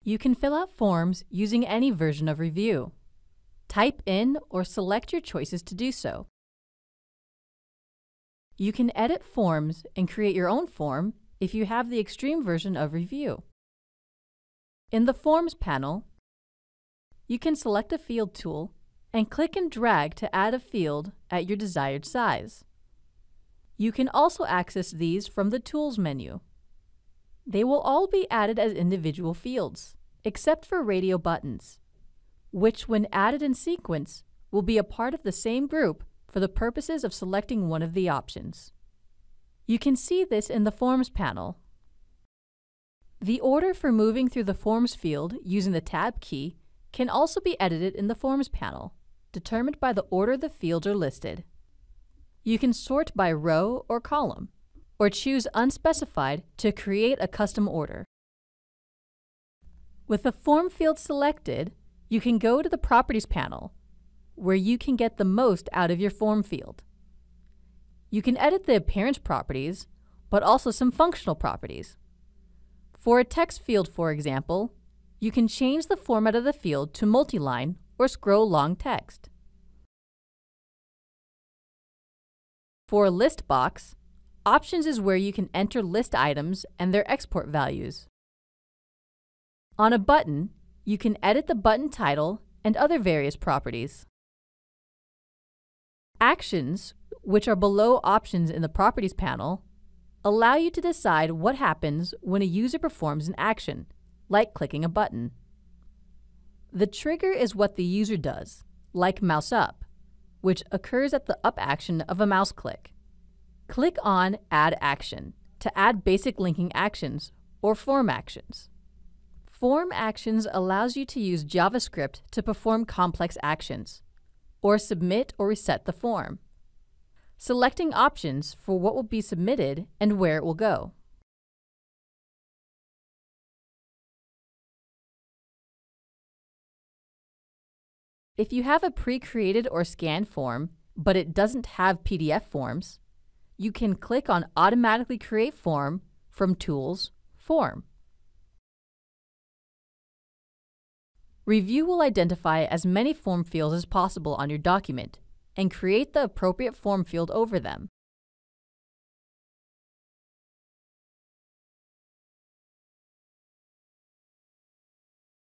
You can fill out forms using any version of Revu. Type in or select your choices to do so. You can edit forms and create your own form if you have the extreme version of Revu. In the Forms panel, you can select a field tool and click and drag to add a field at your desired size. You can also access these from the Tools menu. They will all be added as individual fields, except for radio buttons, which when added in sequence will be a part of the same group for the purposes of selecting one of the options. You can see this in the Forms panel. The order for moving through the Forms field using the Tab key can also be edited in the Forms panel, determined by the order the fields are listed. You can sort by row or column, or choose Unspecified to create a custom order. With the form field selected, you can go to the Properties panel, where you can get the most out of your form field. You can edit the appearance properties, but also some functional properties. For a text field, for example, you can change the format of the field to multiline or scroll long text. For a list box, Options is where you can enter list items and their export values. On a button, you can edit the button title and other various properties. Actions, which are below Options in the Properties panel, allow you to decide what happens when a user performs an action, like clicking a button. The trigger is what the user does, like mouse up, which occurs at the up action of a mouse click. Click on Add Action to add basic linking actions or form actions. Form actions allows you to use JavaScript to perform complex actions, or submit or reset the form, selecting options for what will be submitted and where it will go. If you have a pre-created or scanned form, but it doesn't have PDF forms, you can click on Automatically Create Form from Tools, Form. Revu will identify as many form fields as possible on your document and create the appropriate form field over them.